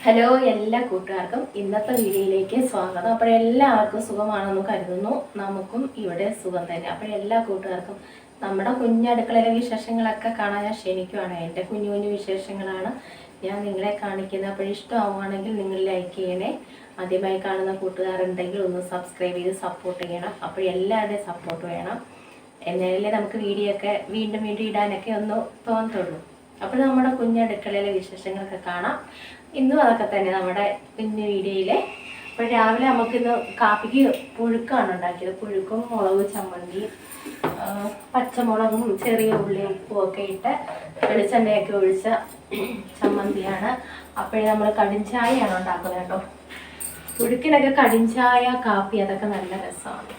Hello എല്ലാ കൂട്ടുകാർക്കും ഇന്നത്തെ വീഡിയോയിലേക്ക് സ്വാഗതം. അപ്പോഴെല്ലാവർക്കും സുഖമാണെന്ന് കരുതുന്നു. നമുക്കും ഇവിടെ സുഖം തന്നെ. അപ്പോഴെല്ലാ കൂട്ടുകാർക്കും നമ്മുടെ കുഞ്ഞടുക്കളയിലെ വിശേഷങ്ങളൊക്കെ കാണാൻ ഞാൻ ക്ഷണിക്കുവാണ്. എൻ്റെ കുഞ്ഞു കുഞ്ഞു വിശേഷങ്ങളാണ് ഞാൻ നിങ്ങളെ കാണിക്കുന്നത്. അപ്പോഴിഷ്ടമാവുകയാണെങ്കിൽ നിങ്ങൾ ലൈക്ക് ചെയ്യണേ. ആദ്യമായി കാണുന്ന കൂട്ടുകാരുണ്ടെങ്കിൽ ഒന്ന് സബ്സ്ക്രൈബ് ചെയ്ത് സപ്പോർട്ട് ചെയ്യണം. അപ്പോഴെല്ലാവരുടെയും സപ്പോർട്ട് വേണം. എന്നാലല്ലേ നമുക്ക് വീഡിയോ ഒക്കെ വീണ്ടും വീണ്ടും ഇടാനൊക്കെ ഒന്ന് തോന്നത്തുള്ളൂ. അപ്പോൾ നമ്മുടെ കുഞ്ഞടുക്കളയിലെ വിശേഷങ്ങളൊക്കെ കാണാം. ഇന്നും അതൊക്കെ തന്നെ നമ്മുടെ കുഞ്ഞു വീഡിയോയിലെ. അപ്പോൾ രാവിലെ നമുക്കിന്ന് കാപ്പിക്ക് പുഴുക്കാണ് ഉണ്ടാക്കിയത്. പുഴുക്കും മുളക് ചമ്മന്തിയും പച്ചമുളകും ചെറിയ ഉള്ളിയും ഉപ്പും ഒക്കെ ഇട്ട് വെളിച്ചെണ്ണയൊക്കെ ഒഴിച്ച ചമ്മന്തിയാണ്. അപ്പോഴേ നമ്മൾ കടിഞ്ചായയാണ് ഉണ്ടാക്കുന്നത് കേട്ടോ. പുഴുക്കിനൊക്കെ കടിഞ്ചായ കാപ്പി അതൊക്കെ നല്ല രസമാണ്.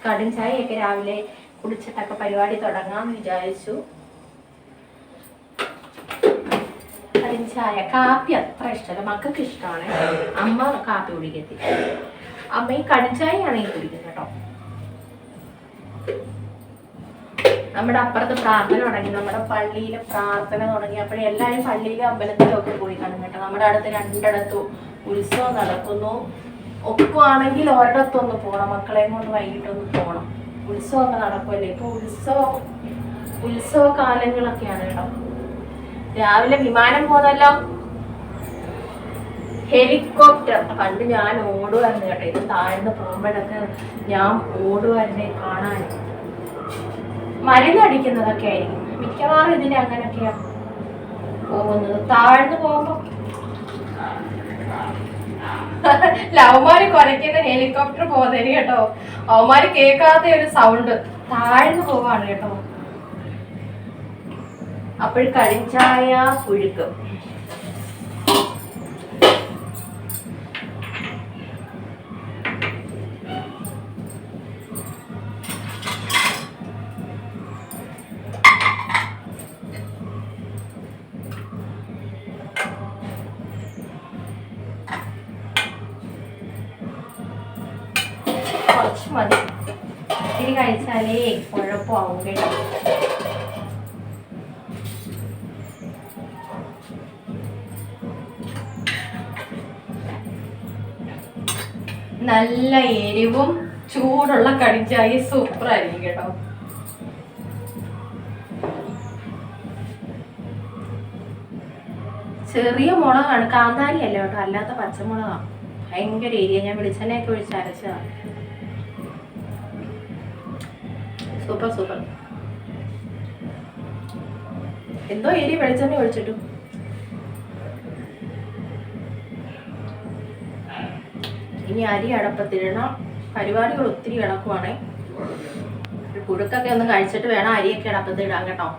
കടിഞ്ചായയൊക്കെ രാവിലെ കുടിച്ചിട്ടൊക്കെ പരിപാടി തുടങ്ങാമെന്ന് വിചാരിച്ചു. കടിഞ്ചായ കാപ്പി അത്ര ഇഷ്ടമല്ല, മക്കൾക്ക് ഇഷ്ടമാണ്. അമ്മ കാപ്പി കുടിക്കത്തില്ല. അമ്മ ഈ കടിഞ്ചായയാണ് ഈ കുടിക്കുന്നത് കേട്ടോ. നമ്മുടെ അപ്പുറത്ത് പ്രാർത്ഥന തുടങ്ങി, നമ്മുടെ പള്ളിയിലെ പ്രാർത്ഥന തുടങ്ങി. അപ്പോഴേ എല്ലാവരും പള്ളിയിലും അമ്പലത്തിലും ഒക്കെ പോയി കാണും കേട്ടോ. നമ്മുടെ അടുത്ത് രണ്ടിടത്തും ഉത്സവം നടക്കുന്നു. ഒക്കുവാണെങ്കിൽ ഒരിടത്തൊന്ന് പോകണം, മക്കളെയും കൊണ്ട് വൈകിട്ടൊന്ന് പോകണം. ഉത്സവമൊക്കെ നടക്കുമല്ലേ ഇപ്പൊ. ഉത്സവ കാലങ്ങളൊക്കെയാണ് കേട്ടോ. രാവിലെ വിമാനം പോന്നല്ലോ, ഹെലികോപ്റ്റർ. പണ്ട് ഞാൻ ഓടുമായിരുന്നു കേട്ടോ. ഇത് താഴ്ന്ന് പോകുമ്പോഴൊക്കെ ഞാൻ ഓടുമായിരുന്നേ കാണാൻ. മരുന്നടിക്കുന്നതൊക്കെ ആയിരിക്കും മിക്കവാറും ഇതിന്. അങ്ങനെയൊക്കെയാ പോകുന്നത് താഴ്ന്നു പോകുമ്പോ. അവന്മാര് കുറയ്ക്കുന്ന ഹെലികോപ്റ്റർ പോകുന്നതിന് കേട്ടോ. അവന്മാര് കേൾക്കാത്ത ഒരു സൗണ്ട് താഴ്ന്നു പോവാണ് കേട്ടോ. അപ്പോൾ കടിഞ്ചായ പുഴുക്ക്. കുറച്ച് മതി, ഇത്തിരി കഴിച്ചാലേ കുഴപ്പമാവും കേട്ടോ. നല്ല എരിവും ചൂടുള്ള കടിഞ്ചായ സൂപ്പർ ആയിരിക്കും കേട്ടോ. ചെറിയ മുളകാണ്, കാന്താരി അല്ല കേട്ടോ, അല്ലാത്ത പച്ചമുളകാണ്. ഭയങ്കര എരിയ. ഞാൻ വെളിച്ചെണ്ണയൊക്കെ ഒഴിച്ച് അരച്ചതാണ്. Super super. എന്തോ എരി വെളിച്ചെണ്ണ ഒഴിച്ചിട്ടു. ഇനി അരി അടപ്പത്തിടണം. പരിപാടികൾ ഒത്തിരി കിടക്കുവാണേ. പുഴുക്കൊക്കെ ഒന്ന് കഴിച്ചിട്ട് വേണം അരിയൊക്കെ അടപ്പത്തിടാൻ കേട്ടോ.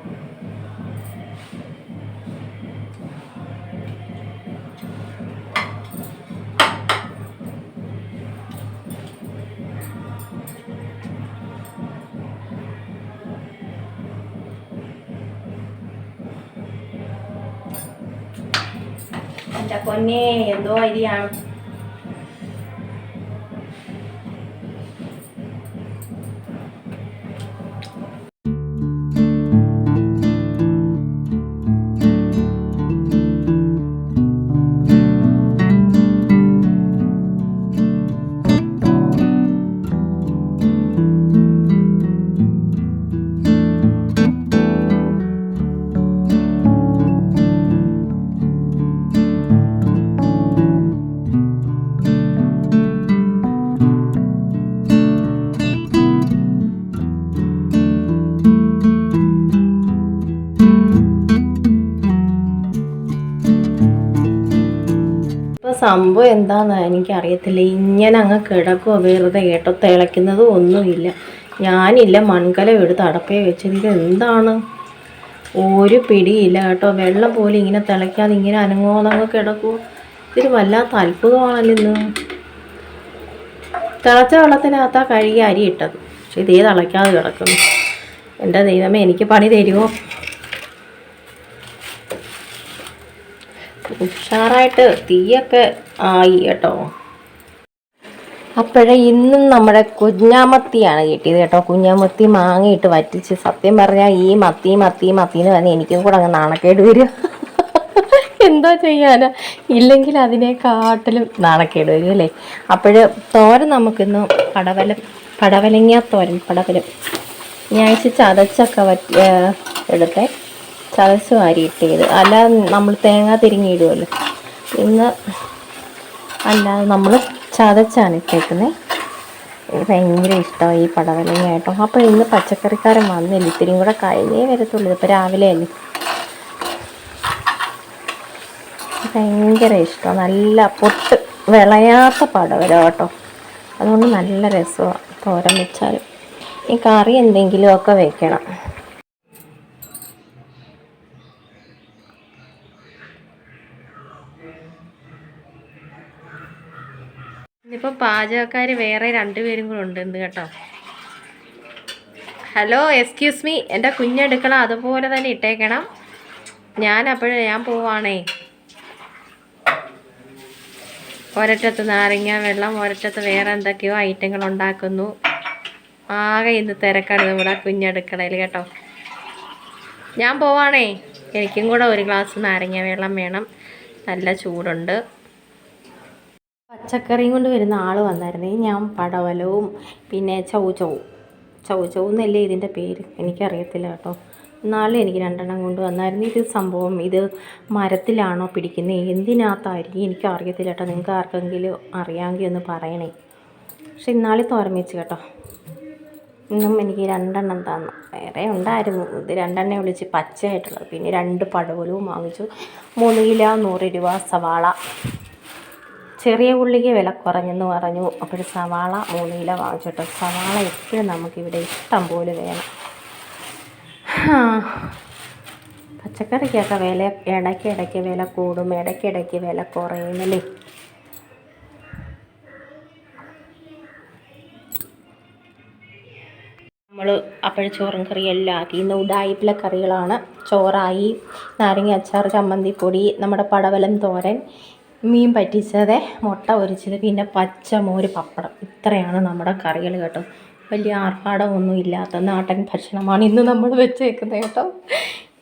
എൻ്റെ പൊന്നേ, എന്തോ അരിയാണ്. സംഭവം എന്താന്ന് എനിക്കറിയത്തില്ല. ഇങ്ങനെ അങ്ങ് കിടക്കുമോ വെറുതെ കേട്ടോ. തിളയ്ക്കുന്നതും ഒന്നുമില്ല. ഞാനില്ല മൺകലം എടുത്ത് അടപ്പേ വെച്ചത്. ഇത് എന്താണ് ഒരു പിടിയില്ല കേട്ടോ. വെള്ളം പോലും ഇങ്ങനെ തിളയ്ക്കാതെ ഇങ്ങനെ അനങ്ങോന്നങ്ങ് കിടക്കുമോ. ഇതൊരു വല്ലാത്ത അത്ഭുതമാണല്ലോ. ഇന്ന് തിളച്ച വെള്ളത്തിനകത്താ കഴുകി അരി ഇട്ടത്, പക്ഷെ ഇതേ തിളയ്ക്കാതെ കിടക്കുന്നു. എൻ്റെ ദൈവമേ, എനിക്ക് പണി തരുമോ. ഉഷാറായിട്ട് തീയൊക്കെ ആയി കേട്ടോ. അപ്പോഴേ ഇന്നും നമ്മുടെ കുഞ്ഞാമത്തിയാണ് കിട്ടിയത് കേട്ടോ. കുഞ്ഞാമത്തി മാങ്ങയിട്ട് വറ്റിച്ച്. സത്യം പറഞ്ഞാൽ ഈ മത്തി എന്ന് പറഞ്ഞാൽ എനിക്കും കൂടെ അങ്ങ് നാണക്കേട് വരും. എന്തോ ചെയ്യാനാ, ഇല്ലെങ്കിൽ അതിനെക്കാട്ടിലും നാണക്കേട് വരും അല്ലേ. അപ്പോൾ തോരൻ നമുക്കിന്ന് പടവലങ്ങ തോരൻ. ഞാൻ ചതച്ചൊക്കെ എടുത്തേ, ചതച്ച് വാരിയിട്ടത്. അല്ലാതെ നമ്മൾ തേങ്ങ തിരിങ്ങിയിടുമല്ലോ. ഇന്ന് അല്ലാതെ നമ്മൾ ചതച്ചാണ് ഇട്ടേക്കുന്നത്. എനിക്ക് ഭയങ്കര ഇഷ്ടമാണ് ഈ പടവലങ്ങ കേട്ടോ. അപ്പോൾ ഇന്ന് പച്ചക്കറിക്കാരൻ വന്നില്ല, ഇത്തിരിയും കൂടെ കഴിഞ്ഞേ വരത്തുള്ളൂ. ഇപ്പോൾ രാവിലെ അല്ലേ. ഭയങ്കര ഇഷ്ടമാണ്, നല്ല പൊട്ട് വിളയാത്ത പടവലം കേട്ടോ. അതുകൊണ്ട് നല്ല രസമാണ് തോരൻ വെച്ചാൽ. ഈ കറി എന്തെങ്കിലുമൊക്കെ വെക്കണം. ഇന്നിപ്പോൾ പാചകക്കാർ വേറെ 2 പേരും കൂടെ ഉണ്ട് കേട്ടോ. ഹലോ, എക്സ്ക്യൂസ് മീ, എൻ്റെ കുഞ്ഞെടുക്കണം, അതുപോലെ തന്നെ ഇട്ടേക്കണം. ഞാൻ പോവാണേ. ഒരറ്റത്ത് നാരങ്ങ വെള്ളം, ഒരറ്റത്ത് വേറെ എന്തൊക്കെയോ ഐറ്റങ്ങൾ ഉണ്ടാക്കുന്നു. ആകെ ഇന്ന് തിരക്കാണ് നമ്മുടെ കുഞ്ഞടുക്കളയിൽ കേട്ടോ. ഞാൻ പോവാണേ. എനിക്കും കൂടെ ഒരു ഗ്ലാസ് നാരങ്ങ വെള്ളം വേണം, നല്ല ചൂടുണ്ട്. പച്ചക്കറിയും കൊണ്ട് വരുന്ന ആൾ വന്നായിരുന്നേ. ഞാൻ പടവലവും പിന്നെ ചൗ എന്നല്ലേ ഇതിൻ്റെ പേര്, എനിക്കറിയത്തില്ല കേട്ടോ. നാളെ എനിക്ക് 2 എണ്ണം കൊണ്ട് വന്നായിരുന്നു. ഇത് സംഭവം ഇത് മരത്തിലാണോ പിടിക്കുന്നത്, എന്തിനകത്തായിരിക്കും എനിക്കറിയത്തില്ല കേട്ടോ. നിങ്ങൾക്ക് ആർക്കെങ്കിലും അറിയാമെങ്കിൽ ഒന്ന് പറയണേ. പക്ഷെ ഇന്നാളെ തോരൻ വെച്ച് കേട്ടോ. ഇന്നും എനിക്ക് 2 എണ്ണം തന്നു. വേറെ ഉണ്ടായിരുന്നു, ഇത് 2 എണ്ണ വിളിച്ച് പച്ചയായിട്ടുള്ളത്. പിന്നെ 2 പടവലവും വാങ്ങിച്ചു. 3 കിലോ 100 രൂപ. സവാള, ചെറിയ ഉള്ളിക്ക് വില കുറഞ്ഞെന്ന് പറഞ്ഞു. അപ്പോൾ സവാള 3 കിലോ വാങ്ങിച്ചിട്ടോ. സവാള എപ്പോഴും നമുക്കിവിടെ ഇഷ്ടം പോലെ വേണം. പച്ചക്കറിക്കൊക്കെ വില ഇടയ്ക്കിടയ്ക്ക് വില കൂടും, ഇടയ്ക്കിടയ്ക്ക് വില കുറയുന്നല്ലേ. നമ്മൾ അപ്പോൾ ചോറും കറിയെല്ലാം ആക്കി. ഇന്ന് ഉഡായിപ്പിലെ കറികളാണ്. ചോറായി, നാരങ്ങ അച്ചാർ, ചമ്മന്തിപ്പൊടി, നമ്മുടെ പടവലം തോരൻ, മീൻ പറ്റിച്ചത്, മുട്ട പൊരിച്ചത്, പിന്നെ പച്ചമോര്, പപ്പടം. ഇത്രയാണ് നമ്മുടെ കറികൾ കേട്ടോ. വലിയ ആർഭാടമൊന്നും ഇല്ലാത്ത നാടൻ ഭക്ഷണമാണ് ഇന്ന് നമ്മൾ വെച്ചേക്കുന്നത് കേട്ടോ.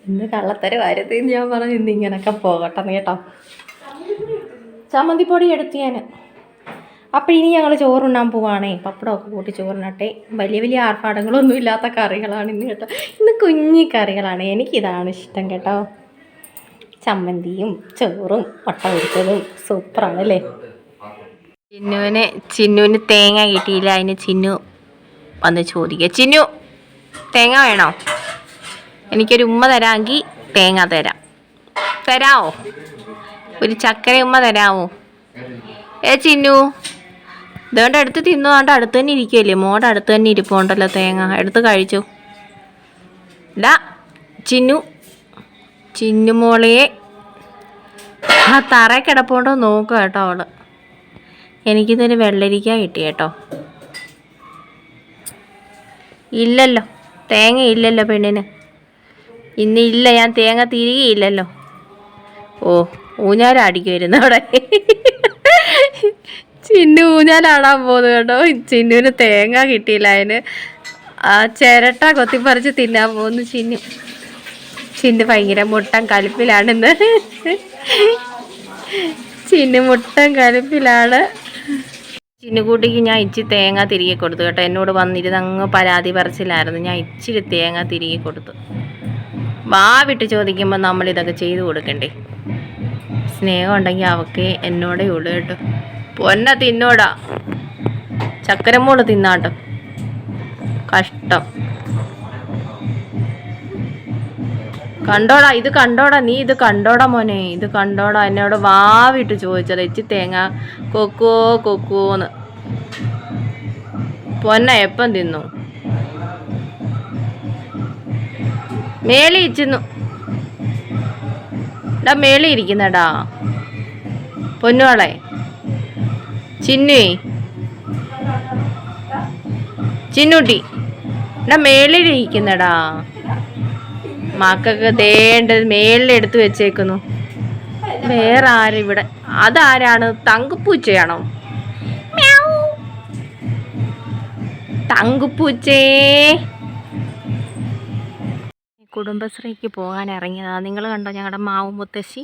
ഇന്ന് കള്ളത്തരമായിരുന്നു. ഞാൻ പറഞ്ഞു ഇന്ന് ഇങ്ങനെയൊക്കെ പോകട്ടെ കേട്ടോ. ചമ്മന്തിപ്പൊടി എടുത്ത് ഞാൻ. അപ്പോൾ ഇനി ഞങ്ങൾ ചോറുണ്ണാൻ പോവാണേ. പപ്പടമൊക്കെ കൂട്ടി ചോറിനട്ടെ. വലിയ ആർഭാടങ്ങളൊന്നും ഇല്ലാത്ത കറികളാണ് ഇന്ന് കേട്ടോ. ഇന്ന് കുഞ്ഞി കറികളാണ്, എനിക്കിതാണ് ഇഷ്ടം കേട്ടോ. ചമ്മന്തിയും ചോറും മുട്ട പൊരിച്ചതും സൂപ്പറാണല്ലേ. ചിന്നുവിന് തേങ്ങ കിട്ടിയില്ല. അതിന് ചിന്നു വന്ന് ചോദിക്കുക, ചിന്നു തേങ്ങ വേണോ? എനിക്കൊരു ഉമ്മ തരാമെങ്കിൽ തേങ്ങ തരാമോ? ഒരു ചക്കര ഉമ്മ തരാമോ? ചിന്നു ഇതുകൊണ്ട് അടുത്ത് തിന്നോണ്ട് അടുത്ത് തന്നെ ഇരിക്കുമല്ലേ. മോടെ അടുത്ത് തന്നെ ഇരിപ്പുണ്ടല്ലോ തേങ്ങ, എടുത്ത് കഴിച്ചു. ചിന്നു മോളെ ആ തറ കിടപ്പുണ്ടോ നോക്കുക കേട്ടോ അവള്. എനിക്കിതൊരു വെള്ളരിക്ക കിട്ടി കേട്ടോ. ഇല്ലല്ലോ, തേങ്ങ ഇല്ലല്ലോ പെണ്ണിന് ഇന്നില്ല. ഞാൻ തേങ്ങ തിരികെയില്ലല്ലോ. ഓ, ഊഞ്ഞാലടിക്കുമായിരുന്നു അവിടെ. ചിന്നു ഊഞ്ഞാലാടാൻ പോകുന്നത് കേട്ടോ. ചിന്നുവിന് തേങ്ങ കിട്ടിയില്ല. അതിന് ആ ചിരട്ട കൊത്തിപ്പറിച്ച് തിന്നാൻ പോകുന്നു ചിന്നു ഭയങ്കര മുട്ടൻ കലിപ്പിലാണെന്ന്. മുട്ടൻ കലിപ്പിലാണ്. ചിന്നുകൂട്ടിക്ക് ഞാൻ ഇച്ചിരി തേങ്ങ തിരികെ കൊടുത്തു കേട്ടോ. എന്നോട് വന്നിരുന്ന് അങ്ങ് പരാതി പറച്ചിലായിരുന്നു. ഞാൻ ഇച്ചിരി തേങ്ങ തിരികെ കൊടുത്തു. വിട്ട് ചോദിക്കുമ്പോൾ നമ്മളിതൊക്കെ ചെയ്തു കൊടുക്കണ്ടേ. സ്നേഹം ഉണ്ടെങ്കിൽ അവൾക്ക് എന്നോടേ ഉള്ളു കേട്ടോ. പൊന്ന തിന്നോടാ, ചക്കരമോള് തിന്നാട്ടോ. കഷ്ടം. കണ്ടോടാ, ഇത് കണ്ടോടാ, നീ ഇത് കണ്ടോടാ മോനെ, ഇത് കണ്ടോടാ. എന്നോട് വിട്ട് ചോദിച്ചത് ഇച്ചി തേങ്ങ കൊക്കോന്ന്. പൊന്ന എപ്പം തിന്നു? മേളി ഇച്ചിന്നു. മേളി ഇരിക്കുന്നടാ പൊന്നുകളെ. ചിന്നൂട്ടി മേളിലിരിക്കുന്നടാ. മക്കൾക്ക് ദേണ്ടത് മേളിലെടുത്ത് വെച്ചേക്കുന്നു. വേറെ ആരും ഇവിടെ. അതാരാണ്? തങ്കപ്പൂച്ചയാണോ? തങ്കപ്പൂച്ചേ. കുടുംബശ്രീക്ക് പോകാൻ ഇറങ്ങിയതാണ്. നിങ്ങൾ കണ്ടോ ഞങ്ങളുടെ മാവ് മുത്തശ്ശി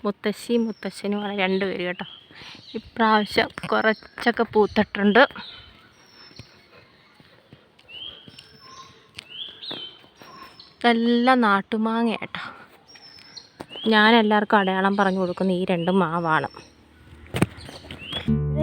മുത്തശ്ശിയും മുത്തശ്ശനുമാണ് രണ്ടുപേരും കേട്ടോ. ഇപ്രാവശ്യം കുറച്ചൊക്കെ പൂത്തിട്ടുണ്ട്. ഇതെല്ലാം നാട്ടുമാങ്ങ കേട്ടോ. ഞാൻ എല്ലാവർക്കും അടയാളം പറഞ്ഞു കൊടുക്കുന്ന ഈ 2 മാവാണ്.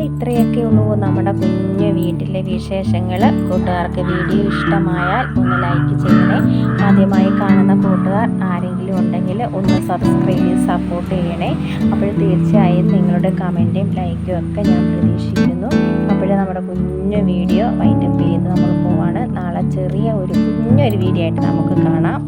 ഇത്രയൊക്കെ ഉള്ളൂ നമ്മുടെ കുഞ്ഞു വീട്ടിലെ വിശേഷങ്ങൾ. കൂട്ടുകാർക്ക് വീഡിയോ ഇഷ്ടമായാൽ ഒന്ന് ലൈക്ക് ചെയ്യണേ. ആദ്യമായി കാണുന്ന കൂട്ടുകാർ ആരെങ്കിലും ഉണ്ടെങ്കിൽ ഒന്ന് സബ്സ്ക്രൈബ് ചെയ്ത് സപ്പോർട്ട് ചെയ്യണേ. അപ്പോൾ തീർച്ചയായും നിങ്ങളുടെ കമൻറ്റും ലൈക്കും ഒക്കെ ഞാൻ പ്രതീക്ഷിക്കുന്നു. അപ്പോഴേ നമ്മുടെ കുഞ്ഞു വീഡിയോ വൈൻഡപ്പ് ചെയ്ത് നമ്മൾ പോവാണ്. നാളെ ചെറിയ കുഞ്ഞൊരു വീഡിയോ ആയിട്ട് നമുക്ക് കാണാം.